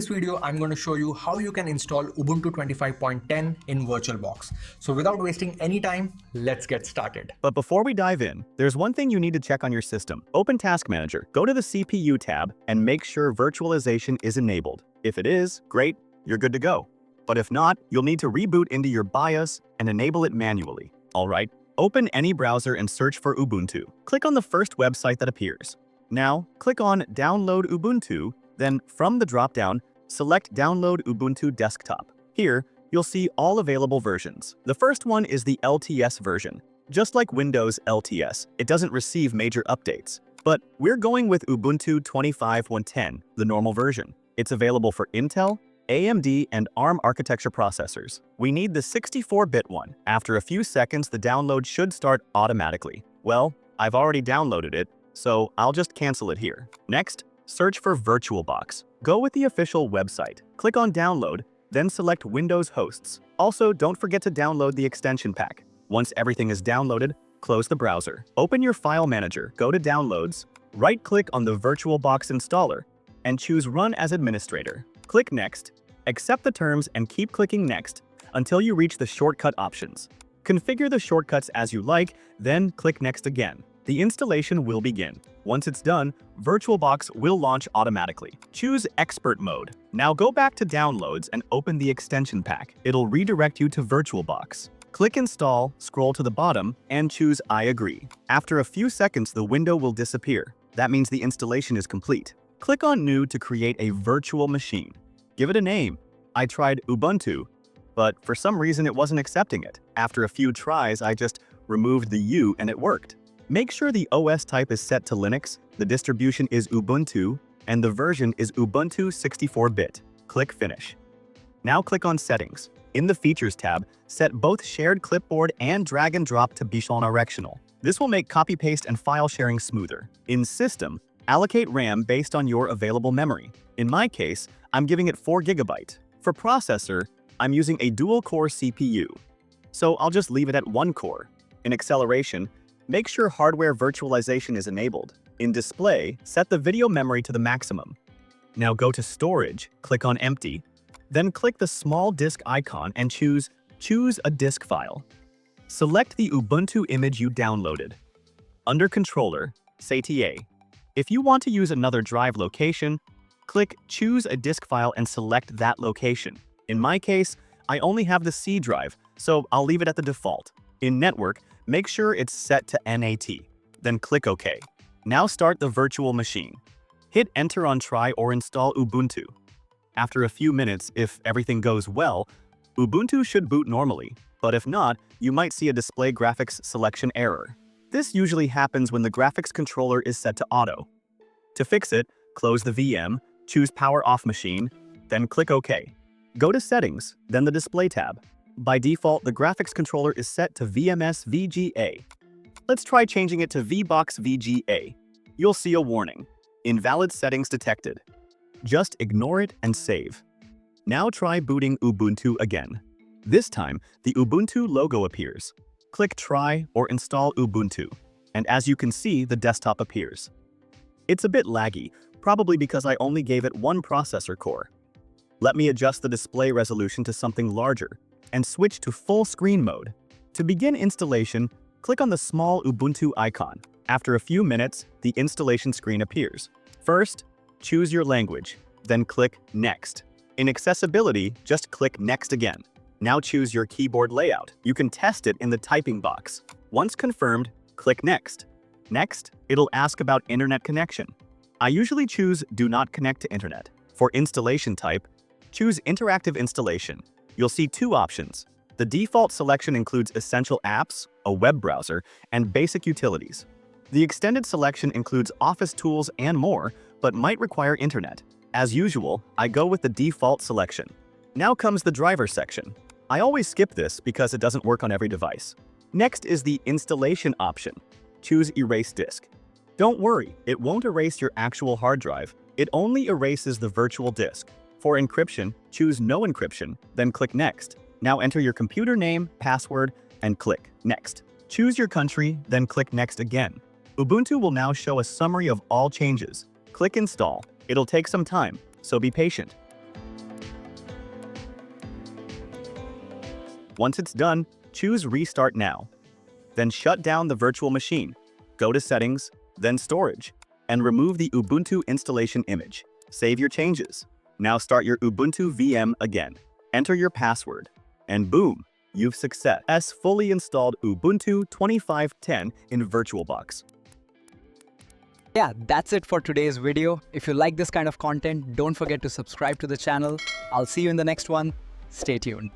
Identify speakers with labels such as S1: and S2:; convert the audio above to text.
S1: In this video, I'm going to show you how you can install Ubuntu 25.10 in VirtualBox. So without wasting any time, let's get started.
S2: But before we dive in, there's one thing you need to check on your system. Open Task Manager, go to the CPU tab, and make sure virtualization is enabled. If it is, great, you're good to go. But if not, you'll need to reboot into your BIOS and enable it manually. Alright, open any browser and search for Ubuntu. Click on the first website that appears. Now, click on Download Ubuntu, then from the drop-down, select Download Ubuntu Desktop. Here, you'll see all available versions. The first one is the LTS version. Just like Windows LTS, it doesn't receive major updates. But we're going with Ubuntu 25.10, the normal version. It's available for Intel, AMD, and ARM architecture processors. We need the 64-bit one. After a few seconds, the download should start automatically. Well, I've already downloaded it, so I'll just cancel it here. Next, search for VirtualBox. Go with the official website. Click on Download, then select Windows Hosts. Also, don't forget to download the extension pack. Once everything is downloaded, close the browser. Open your file manager, go to Downloads, right-click on the VirtualBox installer, and choose Run as Administrator. Click Next, accept the terms, and keep clicking Next until you reach the shortcut options. Configure the shortcuts as you like, then click Next again. The installation will begin. Once it's done, VirtualBox will launch automatically. Choose Expert Mode. Now go back to Downloads and open the extension pack. It'll redirect you to VirtualBox. Click Install, scroll to the bottom, and choose I agree. After a few seconds, the window will disappear. That means the installation is complete. Click on New to create a virtual machine. Give it a name. I tried Ubuntu, but for some reason it wasn't accepting it. After a few tries, I just removed the U and it worked. Make sure the OS type is set to Linux, the distribution is Ubuntu, and the version is Ubuntu 64-bit. Click Finish. Now click on Settings. In the Features tab, set both Shared Clipboard and Drag and Drop to bidirectional. This will make copy-paste and file sharing smoother. In System, allocate RAM based on your available memory. In my case, I'm giving it 4 GB. For processor, I'm using a dual-core CPU, so I'll just leave it at 1 core. In acceleration, make sure hardware virtualization is enabled. In display, set the video memory to the maximum. Now go to Storage, click on Empty, then click the small disk icon and choose a disk file. Select the Ubuntu image you downloaded. Under Controller, say TA. If you want to use another drive location, click Choose a disk file and select that location. In my case, I only have the C drive, so I'll leave it at the default. In Network, make sure it's set to NAT, then click OK. Now start the virtual machine. Hit Enter on Try or Install Ubuntu. After a few minutes, if everything goes well, Ubuntu should boot normally, but if not, you might see a display graphics selection error. This usually happens when the graphics controller is set to auto. To fix it, close the VM, choose Power Off Machine, then click OK. Go to Settings, then the Display tab. By default, the graphics controller is set to VMS VGA. Let's try changing it to VBox VGA. You'll see a warning. Invalid settings detected. Just ignore it and save. Now try booting Ubuntu again. This time, the Ubuntu logo appears. Click Try or Install Ubuntu, and as you can see, the desktop appears. It's a bit laggy, probably because I only gave it 1 processor core. Let me adjust the display resolution to something larger and switch to full screen mode. To begin installation, click on the small Ubuntu icon. After a few minutes, the installation screen appears. First, choose your language, then click Next. In Accessibility, just click Next again. Now choose your keyboard layout. You can test it in the typing box. Once confirmed, click Next. Next, it'll ask about internet connection. I usually choose Do Not Connect to Internet. For installation type, choose Interactive Installation. You'll see 2 options. The default selection includes essential apps, a web browser, and basic utilities. The extended selection includes office tools and more, but might require internet. As usual, I go with the default selection. Now comes the driver section. I always skip this because it doesn't work on every device. Next is the installation option. Choose Erase Disk. Don't worry, it won't erase your actual hard drive. It only erases the virtual disk. For encryption, choose No Encryption, then click Next. Now enter your computer name, password, and click Next. Choose your country, then click Next again. Ubuntu will now show a summary of all changes. Click Install. It'll take some time, so be patient. Once it's done, choose Restart Now. Then shut down the virtual machine. Go to Settings, then Storage, and remove the Ubuntu installation image. Save your changes. Now start your Ubuntu VM again. Enter your password, and boom, you've success fully installed Ubuntu 25.10 in VirtualBox.
S3: Yeah, that's it for today's video. If you like this kind of content, don't forget to subscribe to the channel. I'll see you in the next one. Stay tuned.